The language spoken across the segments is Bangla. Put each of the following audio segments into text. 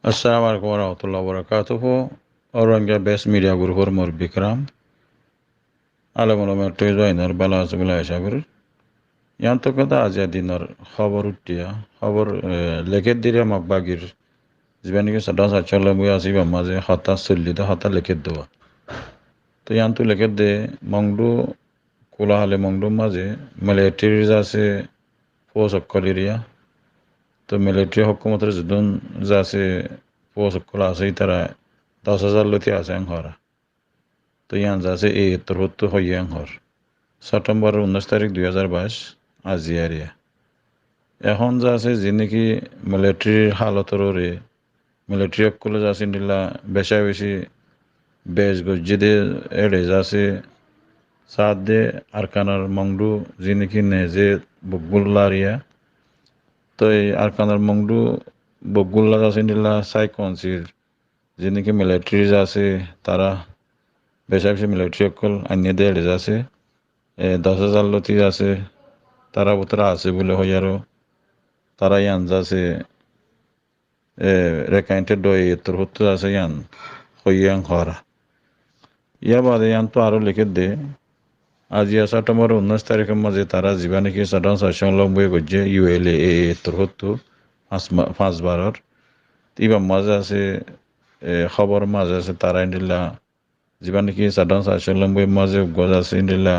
Assalamu alaikum warahmatullahi wabarakatuh. Orangya best media guru hormor Bikram. Alamono merto joiner bala subula shagur. Yanto kada azia dinar khabar uttiya. Khabar leket dire magbagir. Zibani ke sadan sachala buya asiba maze hata sulida hata leket doa. To yanto leket de mangdu kula hale mangdu maze military jase force akkaliria. To military hukumatar zidun jase force akkala ase itara 10,000 loti aseng hora. তো ইয়ান যাচ্ছে এই তোরহত্তর হইয়াং হর সেপ্টেম্বর 19 তারিখ 2022 আজিয়ারিয়া এখন যাচ্ছে যে নাকি মিলিটারির হালতরে মিলিটারি অকলে যাচ্ছে নিলা বেশা বেশি বেশ গজ্জিদে এড়ে যাচ্ছে সাত দে আরকানার মংডু যে নাকি নেজে বগুল্লারিয়া তো এই আরকানার মংডু বগুল্লা যাচ্ছে নিলা সাইকনসির যে নাকি মিলিটারি যাচ্ছে তারা বেশা বেশি মিলিটারি অকল আনিয়ে দেড়ে যাচ্ছে 10,000 লতি আছে তারা উতরা আছে বলে হয় আরো তারা ইয়ান যাচ্ছে রেকাইন্টেড দই তোর হতে আছে ইয়ান হইয়াং হরা ইয়া বাদে ইয়ান তো আরো লিখে দে আজ ইয়া সেপ্টেম্বর 19 তারিখের মাঝে তারা জীবানে কি সাধারণ শাসন লম্বই গজ্জে ইউএলএ তোর হতো 5 বারের ইবা মাঝে আছে খবর মাঝে আছে তারা ইন্দিলা জীবানে কি সাধারণ শাসন লম্বই মাঝে গজ আছে ইন্দিলা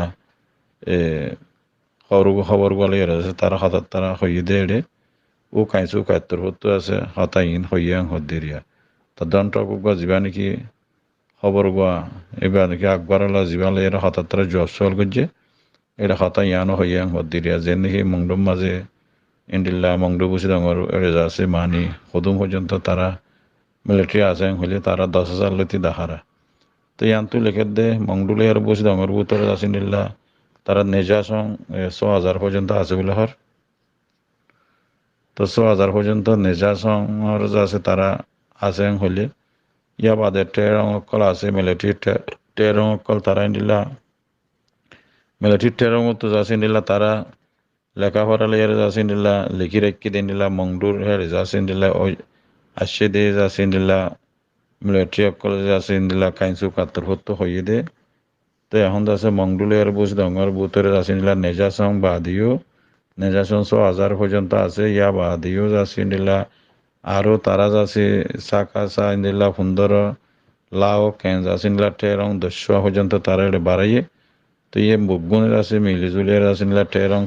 খবর বলে আছে তারা হঠাৎ তারা হইয়ে দেড়ে ও কাইসু কায়ত্তর হতো আছে হতাইন হইয়াং হদ্দিরিয়া তা দন্টক যিবা নাকি খবর গোয়া এবার নাকি আকবরলা যিবালে এরা হঠাৎ তারা জব সল করছে এটা হতাইয়ানো হইয়াং হদ্দিরিয়া যে নাকি মংডুম মাঝে ইন্ডিল্লা মংডু বুসি ডাঙর এড়ে যাচ্ছে মানি সদুম পর্যন্ত তারা মিলিটারি আছে হইলে তারা 10,000 লতি দাহারা তো ইয়ান্তু লেখে দে মংডুলে আর বুসি ডাঙর বুতরে আছে নিল্লা তারা নেজা সং 100,000 পর্যন্ত আছে বলে হর তো 100,000 পর্যন্ত নেজা সং আছে তারা আছে হইলে ইয়া বাদে টেরং অকল আছে মিলিটারি টেরং অকল তারা নিলা মিলিটারি টেরং তো যাচ্ছে নিলা তারা লেখাপড়া লেয়ার যাচ্ছে নিলা লিখি রেখি দিয়ে নিলা মংডুর হেরে যাচ্ছে নিলা ওই আসছে দিয়ে যাচ্ছে নিলা মিলিটারি অকল যাচ্ছে নিলা কাইনসু কাতর হতো হইয়ে দে তো এখন যাচ্ছে মংডুলের বুঝ ডঙর বুতরে যাচ্ছে নিলা নেজাসং বাদিও নেজাসং 100,000 পর্যন্ত আছে ইয়া বাদিও যাচ্ছে নিলা আরো তারা যাচ্ছে সাকাসা নিলা 15 লাও কেন যাচ্ছে নিলা টেরং 10 পর্যন্ত তারা বাড়াইয়ে তো ইয়ে বুগুনের আছে মিলিজুলিয়ার আছে নিলা টেরং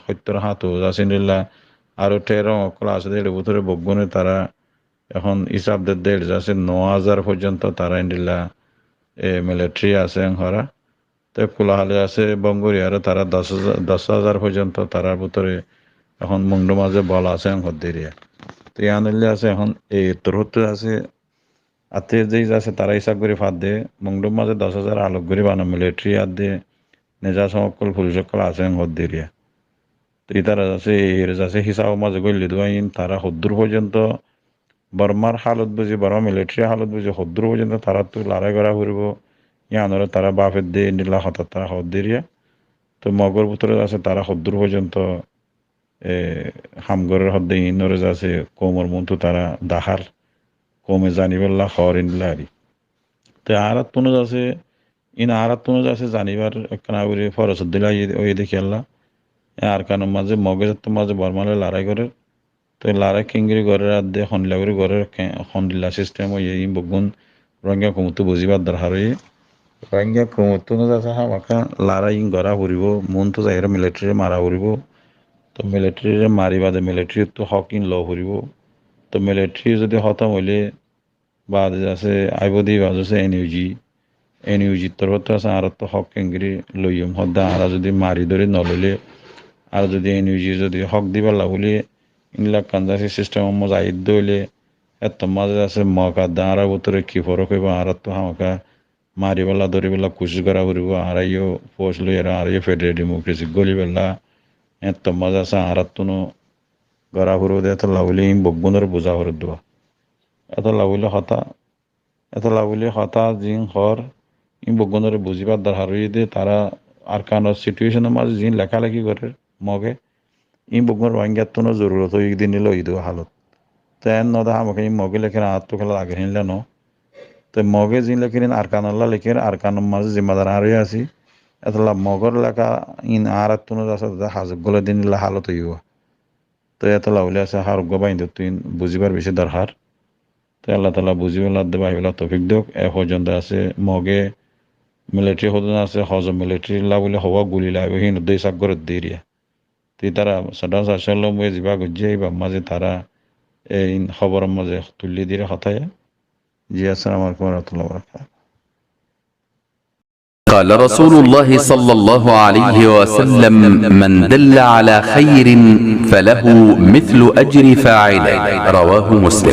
70 হাতও যাচ্ছে নিলা আরো টেরং অকল আছে দেড় বুতরে বুগুনে তারা এখন হিসাব দেড় যাচ্ছে 9,000 পর্যন্ত তারা নিলা মিলিটারি আছে হরা তো কোলাহালে আছে বঙ্গরিয়ারে তারা 10,000 পর্যন্ত তারার ভিতরে এখন মুন্ডু মাঝে বল আছে হদ্দিরিয়া তো ইয়ানিলে আছে এখন এই তোরহতে আছে আতে যেই আছে তারা হিসাব করে ফাঁদ দে মুন্ডু মাঝে 10,000 আলোক করে বানো মিলিটারি আর দে নেজা সকল পুলিশ সকল আছে হদ্দিরিয়া তো তারা আছে এর আছে হিসাব মাঝে গইলে দুয়াইন তারা হদ্দুর পর্যন্ত বর্মার হালত বুঝি বর্মা মিলিটারি হালত বুঝি হদ্দুর পর্যন্ত তারা তো লড়াই করা ঘুরবো ইয়ানরে তারা বাফের দিয়ে নিলা হঠাৎ তারা হদ্দিরিয়া তো মগর ভিতরে আছে তারা হদ্দুর পর্যন্ত হামগরের হদ্দে ইনরে আছে কোমর মন্তু তারা দাহার কমে জানিবেল্লা হর ইনলারি তো আরাত তুনজ আছে ইন আরাত তুনজ আছে জানিবার কানাগুরি ফরসদ্দিলা ওই দেখি আল্লাহ আর কানো মাঝে মগের মাঝে বর্মালে লড়াই করে তো লড়াই কিঙ্গিরি ঘরের আদে হনলাগুরি ঘরের হন্ডিল্লা সিস্টেম ওই বগুন রঙিয়া কমুতো বুঝিবার দরকার হয়ে রঙিয়া কমুতো না আছে হামাকা লড়াই গড়া ফুরিব মন তো যাই মিলিটারি মারা ফুরিব তো মিলিটারি মারি বাদে মিলিটারি তো হক ইন ল ফুরিব তো মিলিটারি যদি খতম হইলে বাদ আছে আইবদি বাজ আছে এনইউজি তরফ আছে আর তো হক কেঙ্গিরি লইম হদ্দা আর যদি মারি ধরে নলইলে আর যদি এনইউজি যদি হক দিবার লাগলে ইনলা কান্দাসি সিস্টেম মজা আইদ হইলে এত মাঝে আছে মকা দাঁড়া ভিতরে কি ফরক হইব আর তো হামাকা মারিবেলা ধরিবেলা কুচি করা ফুরিব আড়াইও ফোর্স লই আড়াইও ফেডারেল ডেমোক্রেসি গলিবেলা এত মজা আছে আর তুনো গড়া ফুরব দে এত লাউলি বগুনের বোঝা করে দেওয়া এত লাউলি হতা জিন হর বগুনের বুঝিবার দরকার দে তারা আর কান সিচুয়েশনের মাঝে জিন লেখালেখি করে মগে বগুনের রোহিঙ্গার তো জরুরত হয়ে দিন নিল ঈদ হালত তো এন নদা হামকে মগে লেখেন আত্ম খেলা আগে হিনলে ন তো মগে জিন লেখেন আরকানুল্লাহ লেখেন আরকানুর মাঝে জিম্মাদার আরে আছি এতলা মগর লেখা ইন আর তুনো আছে হাজব গলে দিন হালত হইব তো এতলা হইলে আছে হারগ্য বাইন্দ তুই বুঝিবার বেশি দরকার তো আল্লাহ তালা বুঝিবেলা দেবা হইলা তফিক দিয়ক এ পর্যন্ত আছে মগে মিলিটারি হদন আছে হজ মিলিটারি লা বলে হওয়া গুলি লাগবে হিন দুই সাগর দিয়ে তুই তারা সাধারণ শাসন যা গুজিয়ে বা মাঝে তারা এই খবরের মাঝে তুলি দিয়ে হতায় জি আসসালামু আলাইকুম ওয়া রাহমাতুল্লাহি ওয়া বারাকাতুহু قال رسول الله صلى الله عليه وسلم من دل على خير فله مثل أجر فاعله رواه مسلم